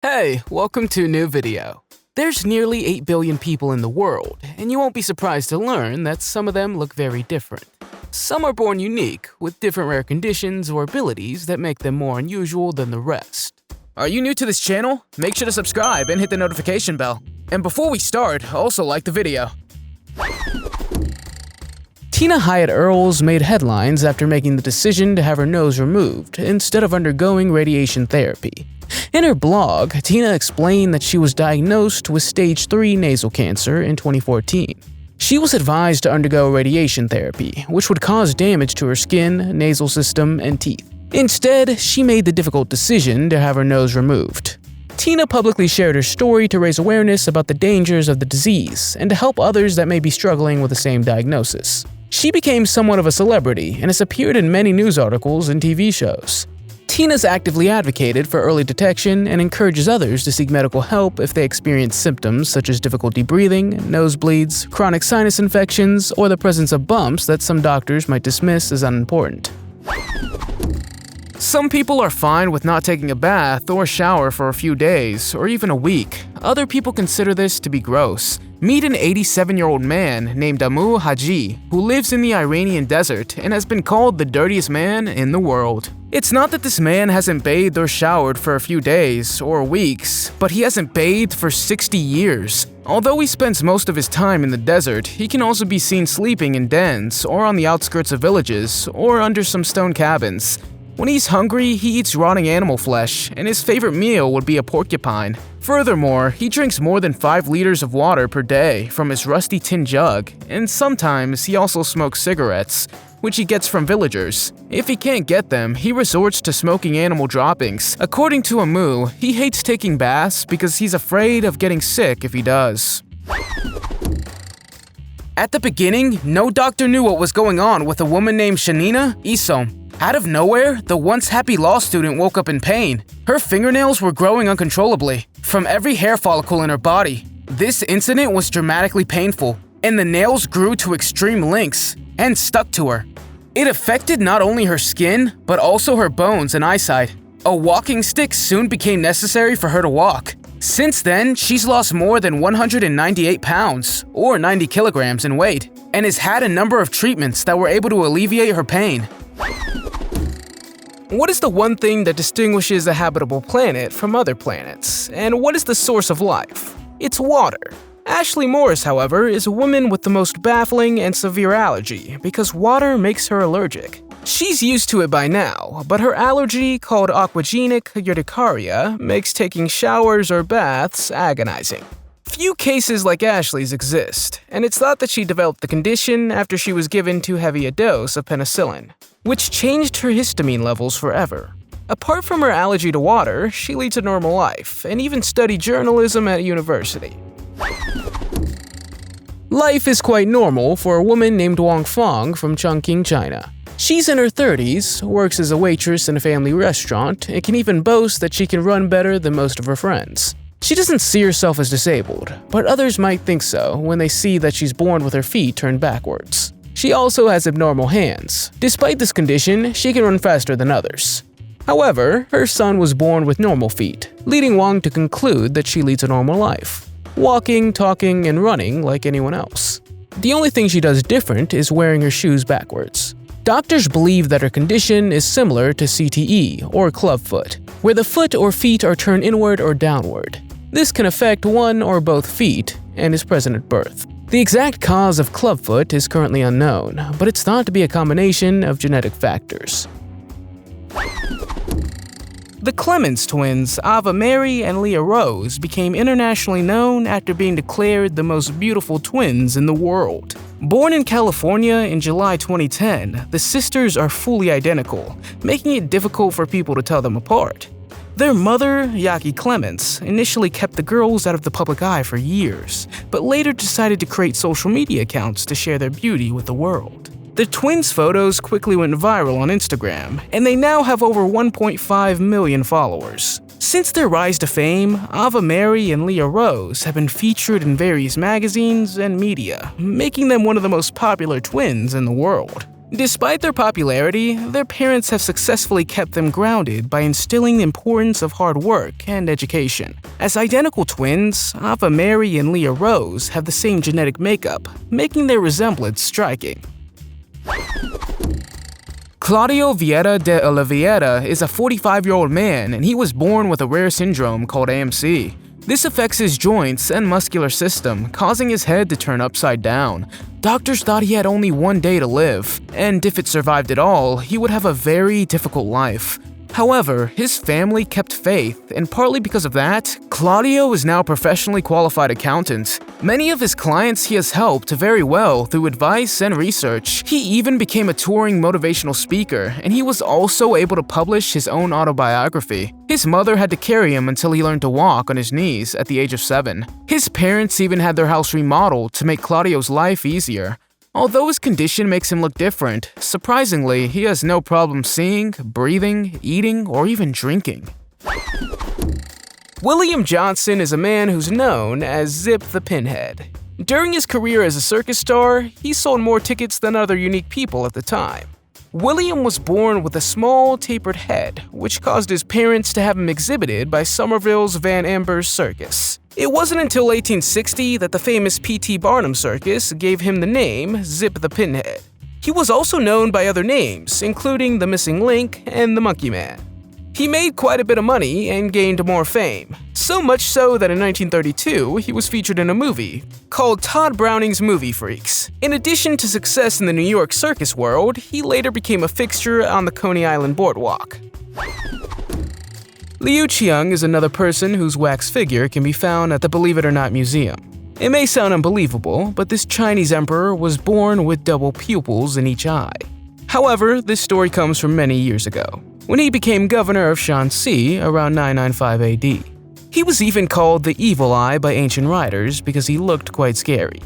Hey, welcome to a new video. There's nearly 8 billion people in the world, and you won't be surprised to learn that some of them look very different. Some are born unique, with different rare conditions or abilities that make them more unusual than the rest. Are you new to this channel? Make sure to subscribe and hit the notification bell. And before we start, also like the video. Tina Hyatt Earls made headlines after making the decision to have her nose removed instead of undergoing radiation therapy. In her blog, Tina explained that she was diagnosed with stage 3 nasal cancer in 2014. She was advised to undergo radiation therapy, which would cause damage to her skin, nasal system, and teeth. Instead, she made the difficult decision to have her nose removed. Tina publicly shared her story to raise awareness about the dangers of the disease and to help others that may be struggling with the same diagnosis. She became somewhat of a celebrity and has appeared in many news articles and TV shows. Tina's actively advocated for early detection and encourages others to seek medical help if they experience symptoms such as difficulty breathing, nosebleeds, chronic sinus infections, or the presence of bumps that some doctors might dismiss as unimportant. Some people are fine with not taking a bath or shower for a few days, or even a week. Other people consider this to be gross. Meet an 87-year-old man named Amu Haji, who lives in the Iranian desert and has been called the dirtiest man in the world. It's not that this man hasn't bathed or showered for a few days or weeks, but he hasn't bathed for 60 years. Although he spends most of his time in the desert, he can also be seen sleeping in dens or on the outskirts of villages or under some stone cabins. When he's hungry, he eats rotting animal flesh, and his favorite meal would be a porcupine. Furthermore, he drinks more than 5 liters of water per day from his rusty tin jug, and sometimes he also smokes cigarettes, which he gets from villagers. If he can't get them, he resorts to smoking animal droppings. According to Amu, he hates taking baths because he's afraid of getting sick if he does. At the beginning, no doctor knew what was going on with a woman named Shanina Isom. Out of nowhere, the once happy law student woke up in pain. Her fingernails were growing uncontrollably from every hair follicle in her body. This incident was dramatically painful, and the nails grew to extreme lengths and stuck to her. It affected not only her skin, but also her bones and eyesight. A walking stick soon became necessary for her to walk. Since then, she's lost more than 198 pounds, or 90 kilograms in weight, and has had a number of treatments that were able to alleviate her pain. What is the one thing that distinguishes a habitable planet from other planets? And what is the source of life? It's water. Ashley Morris, however, is a woman with the most baffling and severe allergy because water makes her allergic. She's used to it by now, but her allergy, called aquagenic urticaria, makes taking showers or baths agonizing. Few cases like Ashley's exist, and it's thought that she developed the condition after she was given too heavy a dose of penicillin, which changed her histamine levels forever. Apart from her allergy to water, she leads a normal life and even studied journalism at university. Life is quite normal for a woman named Wang Fong from Chongqing, China. She's in her 30s, works as a waitress in a family restaurant, and can even boast that she can run better than most of her friends. She doesn't see herself as disabled, but others might think so when they see that she's born with her feet turned backwards. She also has abnormal hands. Despite this condition, she can run faster than others. However, her son was born with normal feet, leading Wang to conclude that she leads a normal life, walking, talking, and running like anyone else. The only thing she does different is wearing her shoes backwards. Doctors believe that her condition is similar to CTE, or clubfoot, where the foot or feet are turned inward or downward. This can affect one or both feet and is present at birth. The exact cause of clubfoot is currently unknown, but it's thought to be a combination of genetic factors. The Clemens twins, Ava Mary and Leah Rose, became internationally known after being declared the most beautiful twins in the world. Born in California in July 2010, the sisters are fully identical, making it difficult for people to tell them apart. Their mother, Yaki Clemens, initially kept the girls out of the public eye for years, but later decided to create social media accounts to share their beauty with the world. The twins' photos quickly went viral on Instagram, and they now have over 1.5 million followers. Since their rise to fame, Ava Mary and Leah Rose have been featured in various magazines and media, making them one of the most popular twins in the world. Despite their popularity, their parents have successfully kept them grounded by instilling the importance of hard work and education. As identical twins, Ava Mary and Leah Rose have the same genetic makeup, making their resemblance striking. Claudio Vieira de Oliveira is a 45-year-old man, and he was born with a rare syndrome called AMC. This affects his joints and muscular system, causing his head to turn upside down. Doctors thought he had only 1 day to live, and if it survived at all, he would have a very difficult life. However, his family kept faith, and partly because of that, Claudio is now a professionally qualified accountant. Many of his clients he has helped very well through advice and research. He even became a touring motivational speaker, and he was also able to publish his own autobiography. His mother had to carry him until he learned to walk on his knees at the age of 7. His parents even had their house remodeled to make Claudio's life easier. Although his condition makes him look different, surprisingly, he has no problem seeing, breathing, eating, or even drinking. William Johnson is a man who's known as Zip the Pinhead. During his career as a circus star, he sold more tickets than other unique people at the time. William was born with a small, tapered head, which caused his parents to have him exhibited by Somerville's Van Amber's circus. It wasn't until 1860 that the famous P.T. Barnum Circus gave him the name Zip the Pinhead. He was also known by other names, including the Missing Link and the Monkey Man. He made quite a bit of money and gained more fame, so much so that in 1932 he was featured in a movie called Todd Browning's Movie Freaks. In addition to success in the New York circus world, he later became a fixture on the Coney Island boardwalk. Liu Qiang is another person whose wax figure can be found at the Believe It or Not Museum. It may sound unbelievable, but this Chinese emperor was born with double pupils in each eye. However, this story comes from many years ago, when he became governor of Shanxi around 995 AD. He was even called the Evil Eye by ancient writers because he looked quite scary.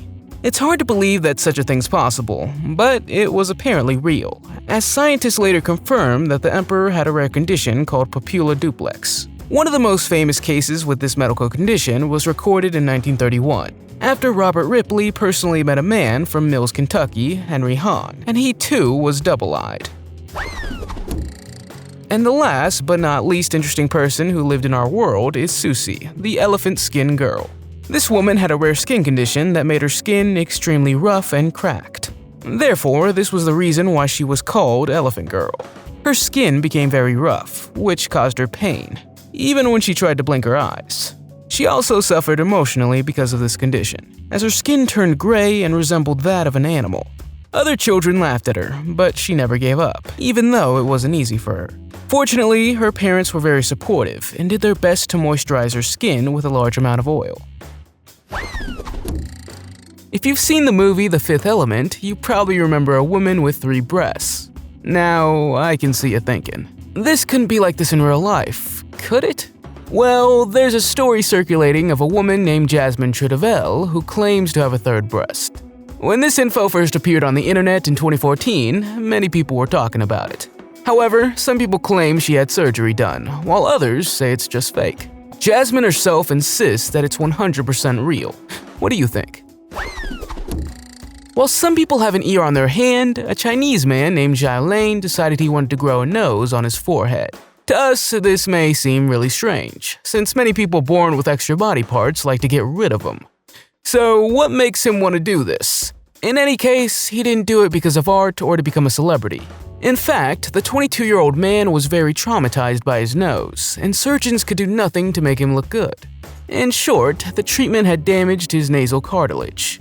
It's hard to believe that such a thing's possible, but it was apparently real, as scientists later confirmed that the emperor had a rare condition called pupilla duplex. One of the most famous cases with this medical condition was recorded in 1931, after Robert Ripley personally met a man from Mills, Kentucky, Henry Hahn, and he too was double-eyed. And the last but not least interesting person who lived in our world is Susie, the elephant skin girl. This woman had a rare skin condition that made her skin extremely rough and cracked. Therefore, this was the reason why she was called Elephant Girl. Her skin became very rough, which caused her pain, even when she tried to blink her eyes. She also suffered emotionally because of this condition, as her skin turned gray and resembled that of an animal. Other children laughed at her, but she never gave up, even though it wasn't easy for her. Fortunately, her parents were very supportive and did their best to moisturize her skin with a large amount of oil. If you've seen the movie The Fifth Element, you probably remember a woman with 3 breasts. Now, I can see you thinking, this couldn't be like this in real life, could it? Well, there's a story circulating of a woman named Jasmine Trudevelle who claims to have a 3rd breast. When this info first appeared on the internet in 2014, many people were talking about it. However, some people claim she had surgery done, while others say it's just fake. Jasmine herself insists that it's 100% real. What do you think? While some people have an ear on their hand, a Chinese man named Zhao Lane decided he wanted to grow a nose on his forehead. To us, this may seem really strange, since many people born with extra body parts like to get rid of them. So what makes him want to do this? In any case, he didn't do it because of art or to become a celebrity. In fact, the 22-year-old man was very traumatized by his nose, and surgeons could do nothing to make him look good. In short, the treatment had damaged his nasal cartilage.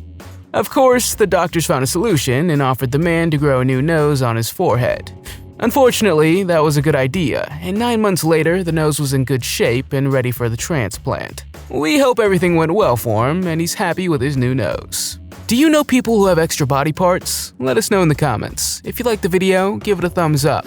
Of course, the doctors found a solution and offered the man to grow a new nose on his forehead. Unfortunately, that was a good idea, and 9 months later, the nose was in good shape and ready for the transplant. We hope everything went well for him, and he's happy with his new nose. Do you know people who have extra body parts? Let us know in the comments. If you liked the video, give it a thumbs up.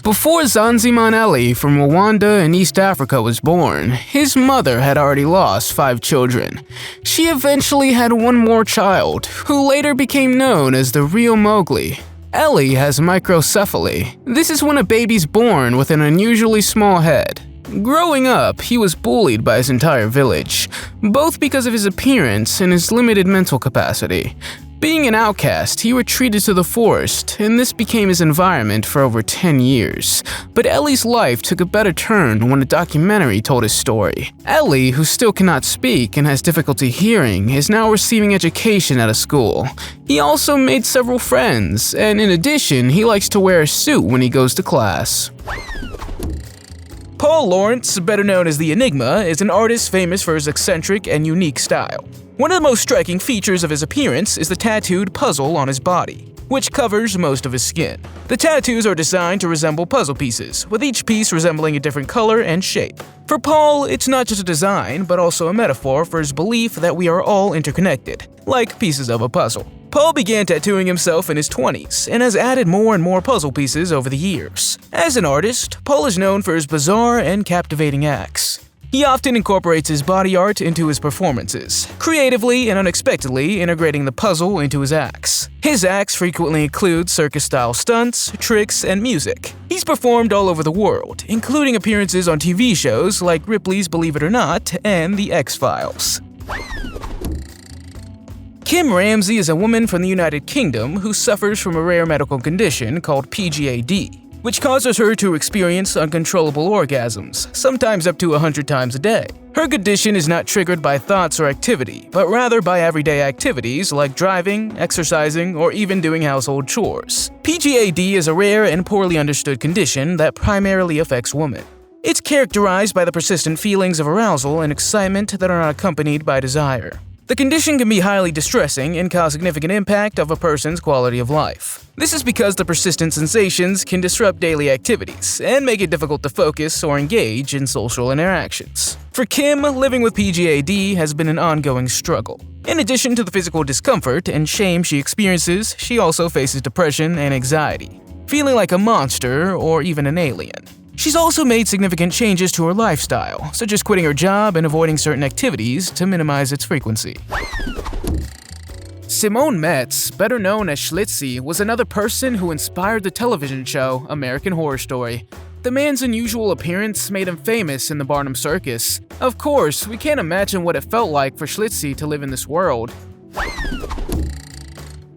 Before Zanziman Ali from Rwanda in East Africa was born, his mother had already lost 5 children. She eventually had one more child, who later became known as the real Mowgli. Ellie has microcephaly. This is when a baby's born with an unusually small head. Growing up, he was bullied by his entire village, both because of his appearance and his limited mental capacity. Being an outcast, he retreated to the forest, and this became his environment for over 10 years. But Ellie's life took a better turn when a documentary told his story. Ellie, who still cannot speak and has difficulty hearing, is now receiving education at a school. He also made several friends, and in addition, he likes to wear a suit when he goes to class. Paul Lawrence, better known as the Enigma, is an artist famous for his eccentric and unique style. One of the most striking features of his appearance is the tattooed puzzle on his body, which covers most of his skin. The tattoos are designed to resemble puzzle pieces, with each piece resembling a different color and shape. For Paul, it's not just a design, but also a metaphor for his belief that we are all interconnected, like pieces of a puzzle. Paul began tattooing himself in his 20s and has added more and more puzzle pieces over the years. As an artist, Paul is known for his bizarre and captivating acts. He often incorporates his body art into his performances, creatively and unexpectedly integrating the puzzle into his acts. His acts frequently include circus-style stunts, tricks, and music. He's performed all over the world, including appearances on TV shows like Ripley's Believe It or Not and The X-Files. Kim Ramsey is a woman from the United Kingdom who suffers from a rare medical condition called PGAD, which causes her to experience uncontrollable orgasms, sometimes up to 100 times a day. Her condition is not triggered by thoughts or activity, but rather by everyday activities like driving, exercising, or even doing household chores. PGAD is a rare and poorly understood condition that primarily affects women. It's characterized by the persistent feelings of arousal and excitement that are not accompanied by desire. The condition can be highly distressing and cause significant impact of a person's quality of life. This is because the persistent sensations can disrupt daily activities and make it difficult to focus or engage in social interactions. For Kim, living with PGAD has been an ongoing struggle. In addition to the physical discomfort and shame she experiences, she also faces depression and anxiety, feeling like a monster or even an alien. She's also made significant changes to her lifestyle, such as quitting her job and avoiding certain activities to minimize its frequency. Simone Metz, better known as Schlitzie, was another person who inspired the television show American Horror Story. The man's unusual appearance made him famous in the Barnum Circus. Of course, we can't imagine what it felt like for Schlitzie to live in this world.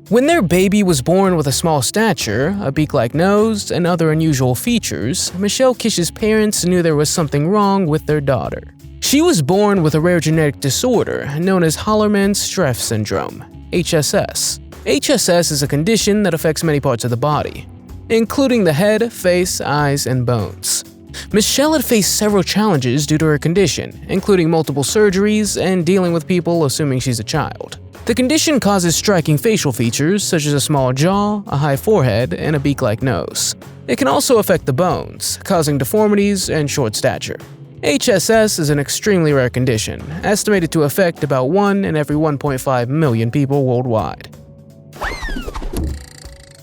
When their baby was born with a small stature, a beak-like nose, and other unusual features, Michelle Kish's parents knew there was something wrong with their daughter. She was born with a rare genetic disorder known as Hollerman-Streiff syndrome, HSS. HSS is a condition that affects many parts of the body, including the head, face, eyes, and bones. Michelle had faced several challenges due to her condition, including multiple surgeries and dealing with people assuming she's a child. The condition causes striking facial features such as a small jaw, a high forehead, and a beak-like nose. It can also affect the bones, causing deformities and short stature. HSS is an extremely rare condition, estimated to affect about 1 in every 1.5 million people worldwide.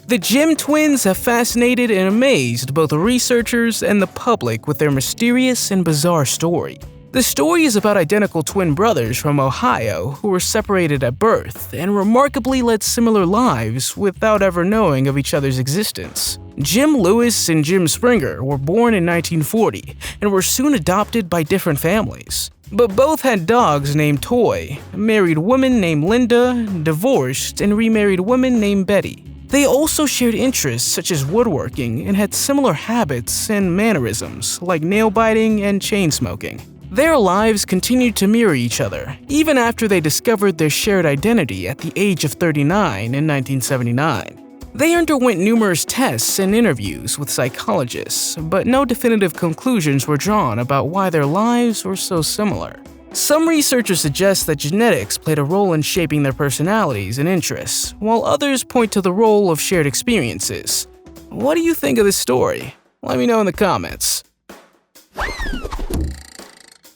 The Jim twins have fascinated and amazed both researchers and the public with their mysterious and bizarre story. The story is about identical twin brothers from Ohio who were separated at birth and remarkably led similar lives without ever knowing of each other's existence. Jim Lewis and Jim Springer were born in 1940 and were soon adopted by different families. But both had dogs named Toy, a married woman named Linda, divorced, and remarried woman named Betty. They also shared interests such as woodworking and had similar habits and mannerisms like nail biting and chain smoking. Their lives continued to mirror each other, even after they discovered their shared identity at the age of 39 in 1979. They underwent numerous tests and interviews with psychologists, but no definitive conclusions were drawn about why their lives were so similar. Some researchers suggest that genetics played a role in shaping their personalities and interests, while others point to the role of shared experiences. What do you think of this story? Let me know in the comments.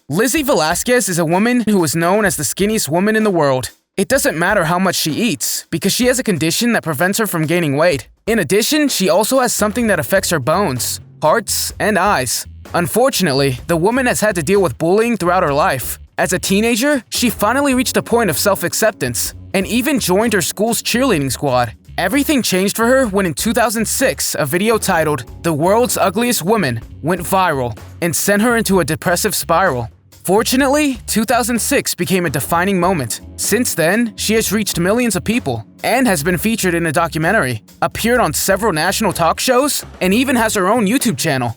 Lizzie Velasquez is a woman who is known as the skinniest woman in the world. It doesn't matter how much she eats, because she has a condition that prevents her from gaining weight. In addition, she also has something that affects her bones, hearts, and eyes. Unfortunately, the woman has had to deal with bullying throughout her life. As a teenager, she finally reached a point of self-acceptance, and even joined her school's cheerleading squad. Everything changed for her when in 2006, a video titled "The World's Ugliest Woman" went viral and sent her into a depressive spiral. Fortunately, 2006 became a defining moment. Since then, she has reached millions of people and has been featured in a documentary, appeared on several national talk shows, and even has her own YouTube channel.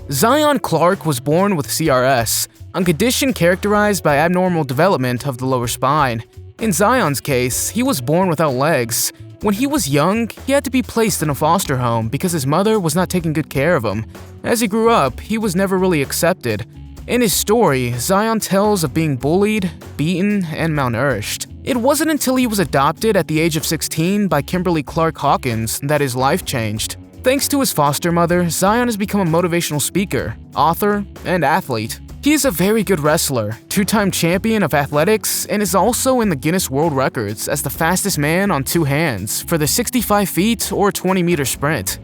Zion Clark was born with CRS, a condition characterized by abnormal development of the lower spine. In Zion's case, he was born without legs. When he was young, he had to be placed in a foster home because his mother was not taking good care of him. As he grew up, he was never really accepted. In his story, Zion tells of being bullied, beaten, and malnourished. It wasn't until he was adopted at the age of 16 by Kimberly Clark Hawkins that his life changed. Thanks to his foster mother, Zion has become a motivational speaker, author, and athlete. He is a very good wrestler, two-time champion of athletics, and is also in the Guinness World Records as the fastest man on two hands for the 65 feet or 20-meter sprint.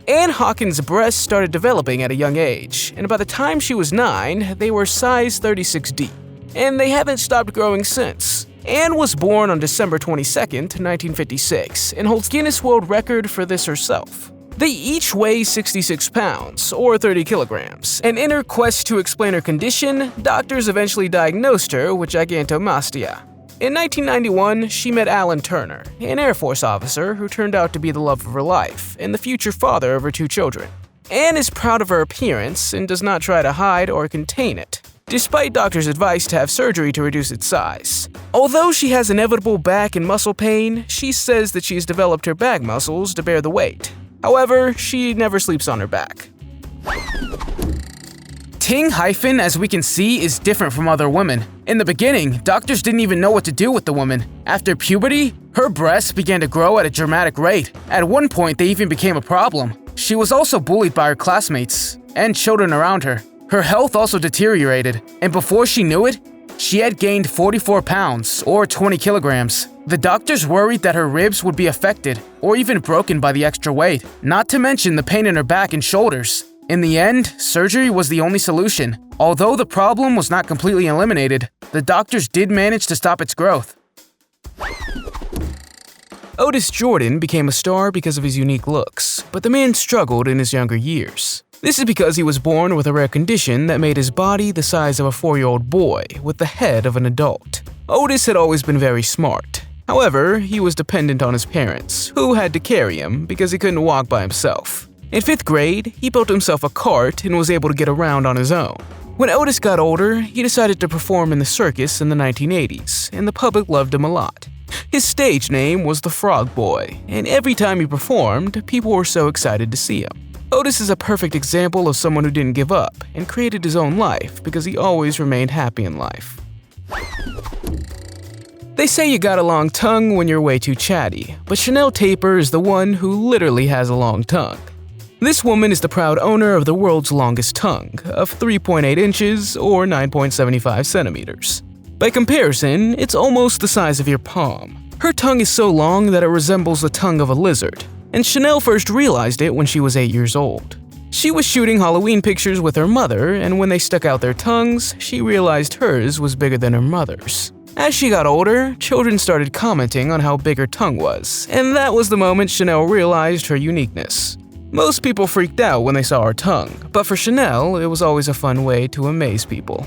Anne Hawkins' breasts started developing at a young age, and by the time she was 9, they were size 36D, and they haven't stopped growing since. Anne was born on December 22, 1956, and holds Guinness World Record for this herself. They each weigh 66 pounds, or 30 kilograms, and in her quest to explain her condition, doctors eventually diagnosed her with Gigantomastia. In 1991, she met Alan Turner, an Air Force officer who turned out to be the love of her life and the future father of her 2 children. Anne is proud of her appearance and does not try to hide or contain it, despite doctors' advice to have surgery to reduce its size. Although she has inevitable back and muscle pain, she says that she has developed her back muscles to bear the weight. However, she never sleeps on her back. Ting Hyphen, as we can see, is different from other women. In the beginning, doctors didn't even know what to do with the woman. After puberty, her breasts began to grow at a dramatic rate. At one point, they even became a problem. She was also bullied by her classmates and children around her. Her health also deteriorated, and before she knew it, she had gained 44 pounds, or 20 kilograms. The doctors worried that her ribs would be affected, or even broken by the extra weight, not to mention the pain in her back and shoulders. In the end, surgery was the only solution. Although the problem was not completely eliminated, the doctors did manage to stop its growth. Otis Jordan became a star because of his unique looks, but the man struggled in his younger years. This is because he was born with a rare condition that made his body the size of a 4-year-old boy with the head of an adult. Otis had always been very smart. However, he was dependent on his parents, who had to carry him because he couldn't walk by himself. In 5th grade, he built himself a cart and was able to get around on his own. When Otis got older, he decided to perform in the circus in the 1980s, and the public loved him a lot. His stage name was the Frog Boy, and every time he performed, people were so excited to see him. Otis is a perfect example of someone who didn't give up and created his own life because he always remained happy in life. They say you got a long tongue when you're way too chatty, but Chanel Taper is the one who literally has a long tongue. This woman is the proud owner of the world's longest tongue, of 3.8 inches or 9.75 centimeters. By comparison, it's almost the size of your palm. Her tongue is so long that it resembles the tongue of a lizard, and Chanel first realized it when she was 8 years old. She was shooting Halloween pictures with her mother, and when they stuck out their tongues, she realized hers was bigger than her mother's. As she got older, children started commenting on how big her tongue was, and that was the moment Chanel realized her uniqueness. Most people freaked out when they saw her tongue, but for Chanel, it was always a fun way to amaze people.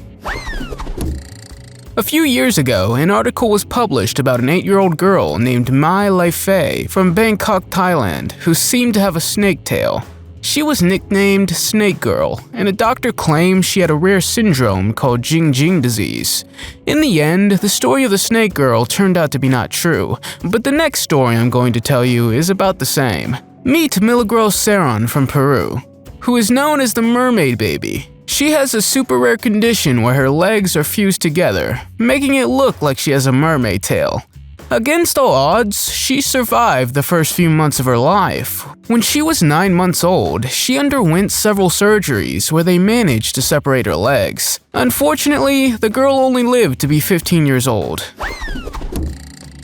A few years ago, an article was published about an 8-year-old girl named Mai Lai Fei from Bangkok, Thailand, who seemed to have a snake tail. She was nicknamed Snake Girl, and a doctor claimed she had a rare syndrome called Jing disease. In the end, the story of the Snake Girl turned out to be not true, but the next story I'm going to tell you is about the same. Meet Milagros Ceron from Peru, who is known as the Mermaid Baby. She has a super rare condition where her legs are fused together, making it look like she has a mermaid tail. Against all odds, she survived the first few months of her life. When she was 9 months old, she underwent several surgeries where they managed to separate her legs. Unfortunately, the girl only lived to be 15 years old.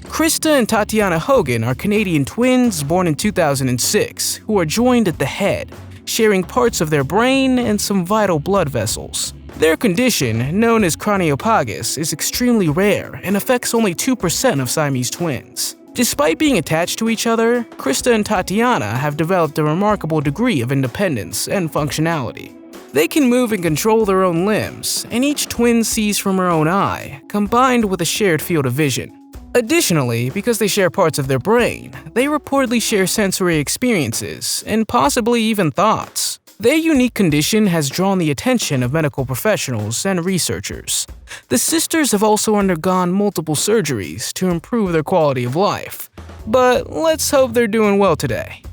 Krista and Tatiana Hogan are Canadian twins born in 2006 who are joined at the head, sharing parts of their brain and some vital blood vessels. Their condition, known as Craniopagus, is extremely rare and affects only 2% of Siamese twins. Despite being attached to each other, Krista and Tatiana have developed a remarkable degree of independence and functionality. They can move and control their own limbs, and each twin sees from her own eye, combined with a shared field of vision. Additionally, because they share parts of their brain, they reportedly share sensory experiences and possibly even thoughts. Their unique condition has drawn the attention of medical professionals and researchers. The sisters have also undergone multiple surgeries to improve their quality of life. But let's hope they're doing well today.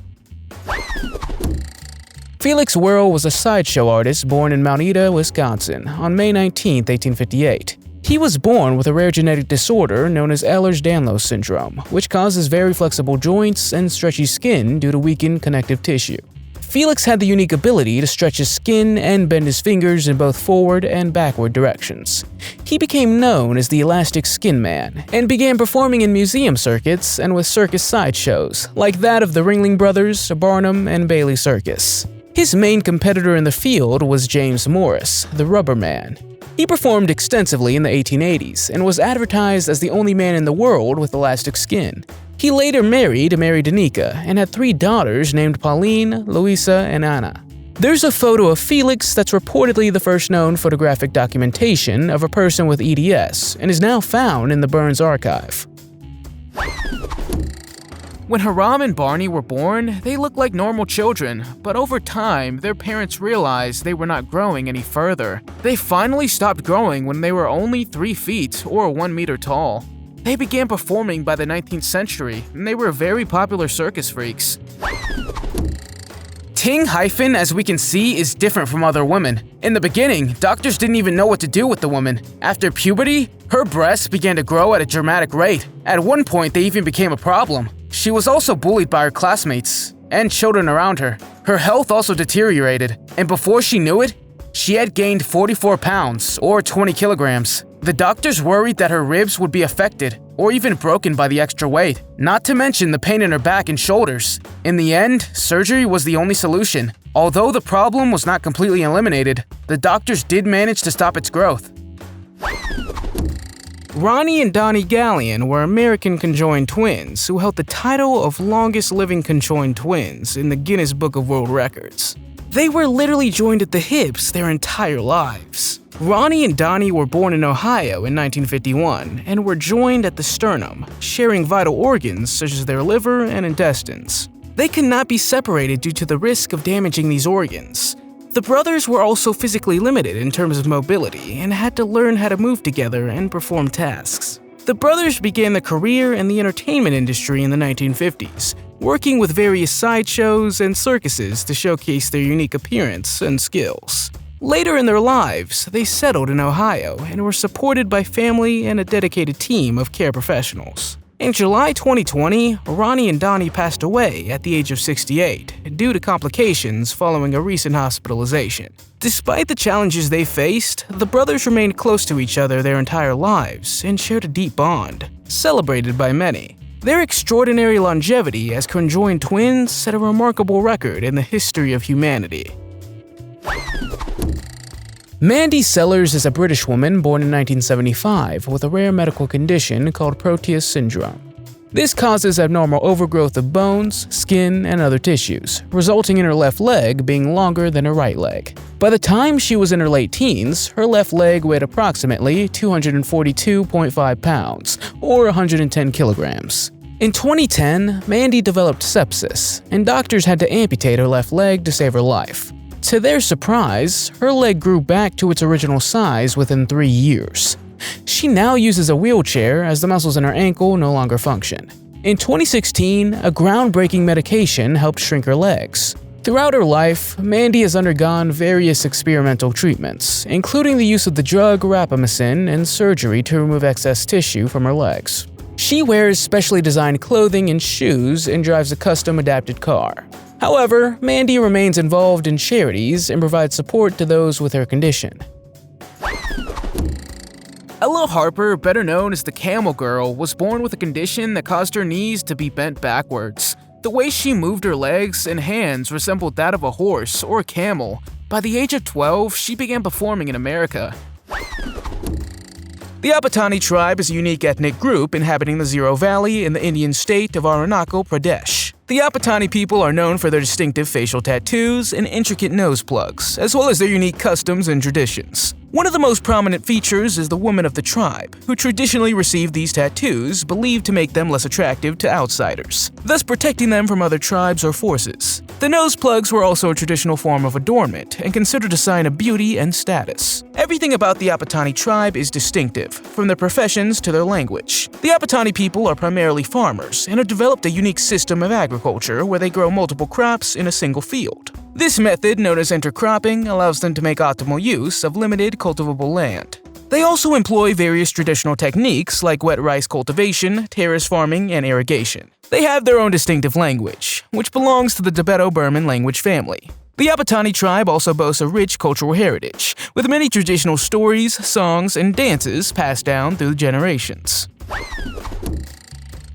Felix Werle was a sideshow artist born in Mount Ida, Wisconsin, on May 19, 1858. He was born with a rare genetic disorder known as Ehlers-Danlos syndrome, which causes very flexible joints and stretchy skin due to weakened connective tissue. Felix had the unique ability to stretch his skin and bend his fingers in both forward and backward directions. He became known as the Elastic Skin Man and began performing in museum circuits and with circus sideshows, like that of the Ringling Brothers, Barnum, and Bailey Circus. His main competitor in the field was James Morris, the Rubber Man. He performed extensively in the 1880s and was advertised as the only man in the world with elastic skin. He later married Mary Danica and had 3 daughters named Pauline, Louisa, and Anna. There's a photo of Felix that's reportedly the first known photographic documentation of a person with EDS and is now found in the Burns Archive. When Hiram and Barney were born, they looked like normal children, but over time, their parents realized they were not growing any further. They finally stopped growing when they were only 3 feet or 1 meter tall. They began performing by the 19th century, and they were very popular circus freaks. Ting Hyphen, as we can see, is different from other women. In the beginning, doctors didn't even know what to do with the woman. After puberty, her breasts began to grow at a dramatic rate. At one point, they even became a problem. She was also bullied by her classmates and children around her. Her health also deteriorated, and before she knew it, she had gained 44 pounds, or 20 kilograms. The doctors worried that her ribs would be affected, or even broken by the extra weight, not to mention the pain in her back and shoulders. In the end, surgery was the only solution. Although the problem was not completely eliminated, the doctors did manage to stop its growth. Ronnie and Donnie Gallion were American conjoined twins who held the title of longest living conjoined twins in the Guinness Book of World Records. They were literally joined at the hips their entire lives. Ronnie and Donnie were born in Ohio in 1951 and were joined at the sternum, sharing vital organs such as their liver and intestines. They could not be separated due to the risk of damaging these organs. The brothers were also physically limited in terms of mobility and had to learn how to move together and perform tasks. The brothers began their career in the entertainment industry in the 1950s, working with various sideshows and circuses to showcase their unique appearance and skills. Later in their lives, they settled in Ohio and were supported by family and a dedicated team of care professionals. In July 2020, Ronnie and Donnie passed away at the age of 68 due to complications following a recent hospitalization. Despite the challenges they faced, the brothers remained close to each other their entire lives and shared a deep bond, celebrated by many. Their extraordinary longevity as conjoined twins set a remarkable record in the history of humanity. Mandy Sellers is a British woman born in 1975 with a rare medical condition called Proteus syndrome. This causes abnormal overgrowth of bones, skin, and other tissues, resulting in her left leg being longer than her right leg. By the time she was in her late teens, her left leg weighed approximately 242.5 pounds, or 110 kilograms. In 2010, Mandy developed sepsis, and doctors had to amputate her left leg to save her life. To their surprise, her leg grew back to its original size within 3 years. She now uses a wheelchair as the muscles in her ankle no longer function. In 2016, a groundbreaking medication helped shrink her legs. Throughout her life, Mandy has undergone various experimental treatments, including the use of the drug rapamycin and surgery to remove excess tissue from her legs. She wears specially designed clothing and shoes and drives a custom-adapted car. However, Mandy remains involved in charities and provides support to those with her condition. Ella Harper, better known as the Camel Girl, was born with a condition that caused her knees to be bent backwards. The way she moved her legs and hands resembled that of a horse or a camel. By the age of 12, she began performing in America. The Apatani tribe is a unique ethnic group inhabiting the Zero Valley in the Indian state of Arunachal Pradesh. The Apatani people are known for their distinctive facial tattoos and intricate nose plugs, as well as their unique customs and traditions. One of the most prominent features is the women of the tribe, who traditionally receive these tattoos believed to make them less attractive to outsiders, thus protecting them from other tribes or forces. The nose plugs were also a traditional form of adornment and considered a sign of beauty and status. Everything about the Apatani tribe is distinctive, from their professions to their language. The Apatani people are primarily farmers and have developed a unique system of agriculture where they grow multiple crops in a single field. This method, known as intercropping, allows them to make optimal use of limited cultivable land. They also employ various traditional techniques like wet rice cultivation, terrace farming, and irrigation. They have their own distinctive language, which belongs to the Tibeto-Burman language family. The Apatani tribe also boasts a rich cultural heritage, with many traditional stories, songs, and dances passed down through the generations.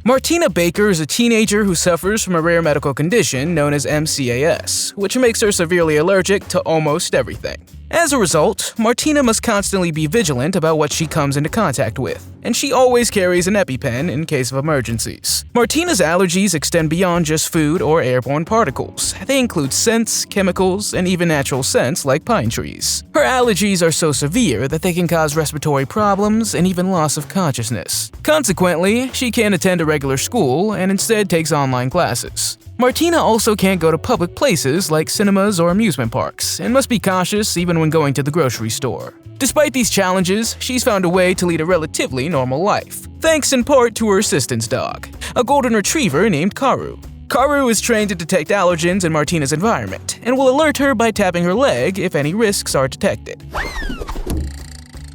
Martina Baker is a teenager who suffers from a rare medical condition known as MCAS, which makes her severely allergic to almost everything. As a result, Martina must constantly be vigilant about what she comes into contact with, and she always carries an EpiPen in case of emergencies. Martina's allergies extend beyond just food or airborne particles. They include scents, chemicals, and even natural scents like pine trees. Her allergies are so severe that they can cause respiratory problems and even loss of consciousness. Consequently, she can't attend a regular school and instead takes online classes. Martina also can't go to public places like cinemas or amusement parks, and must be cautious even when going to the grocery store. Despite these challenges, she's found a way to lead a relatively normal life, thanks in part to her assistance dog, a golden retriever named Karu. Karu is trained to detect allergens in Martina's environment, and will alert her by tapping her leg if any risks are detected.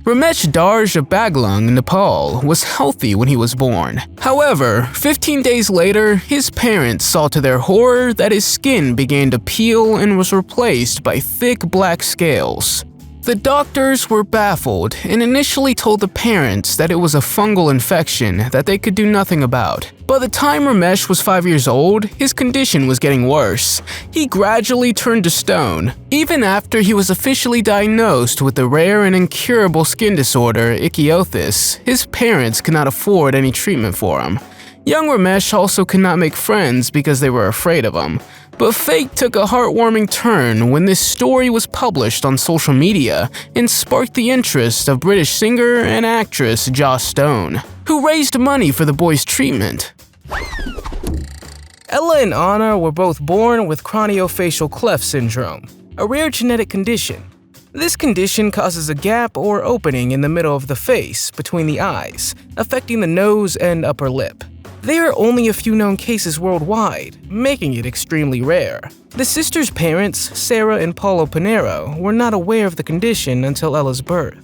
Ramesh Darj of Baglung, Nepal, was healthy when he was born. However, 15 days later, his parents saw to their horror that his skin began to peel and was replaced by thick black scales. The doctors were baffled and initially told the parents that it was a fungal infection that they could do nothing about. By the time Ramesh was 5 years old, his condition was getting worse. He gradually turned to stone. Even after he was officially diagnosed with the rare and incurable skin disorder, ichthyosis, his parents could not afford any treatment for him. Young Ramesh also could not make friends because they were afraid of him. But fate took a heartwarming turn when this story was published on social media and sparked the interest of British singer and actress Joss Stone, who raised money for the boy's treatment. Ella and Anna were both born with craniofacial cleft syndrome, a rare genetic condition. This condition causes a gap or opening in the middle of the face between the eyes, affecting the nose and upper lip. There are only a few known cases worldwide, making it extremely rare. The sisters' parents, Sarah and Paulo Pinheiro, were not aware of the condition until Ella's birth.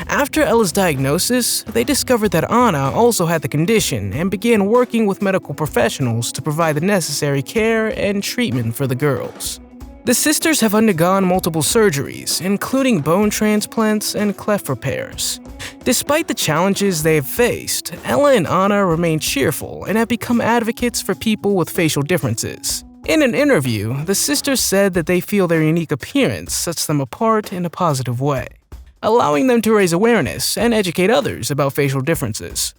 After Ella's diagnosis, they discovered that Anna also had the condition and began working with medical professionals to provide the necessary care and treatment for the girls. The sisters have undergone multiple surgeries, including bone transplants and cleft repairs. Despite the challenges they have faced, Ella and Anna remain cheerful and have become advocates for people with facial differences. In an interview, the sisters said that they feel their unique appearance sets them apart in a positive way, allowing them to raise awareness and educate others about facial differences.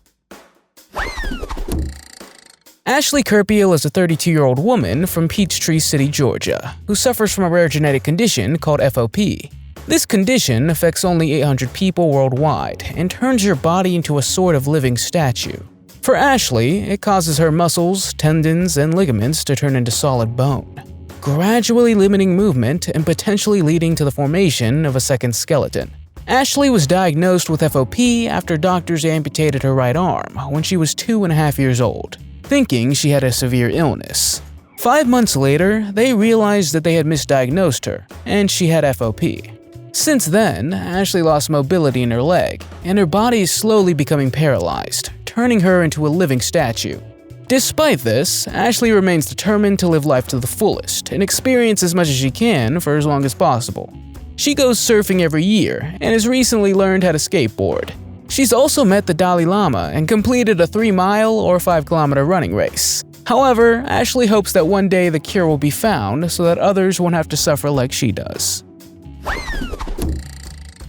Ashley Kerpiel is a 32-year-old woman from Peachtree City, Georgia, who suffers from a rare genetic condition called FOP. This condition affects only 800 people worldwide and turns your body into a sort of living statue. For Ashley, it causes her muscles, tendons, and ligaments to turn into solid bone, gradually limiting movement and potentially leading to the formation of a second skeleton. Ashley was diagnosed with FOP after doctors amputated her right arm when she was 2.5 years old, thinking she had a severe illness. 5 months later, they realized that they had misdiagnosed her, and she had FOP. Since then, Ashley lost mobility in her leg, and her body is slowly becoming paralyzed, turning her into a living statue. Despite this, Ashley remains determined to live life to the fullest and experience as much as she can for as long as possible. She goes surfing every year and has recently learned how to skateboard. She's also met the Dalai Lama and completed a 3-mile or 5-kilometer running race. However, Ashley hopes that one day the cure will be found so that others won't have to suffer like she does.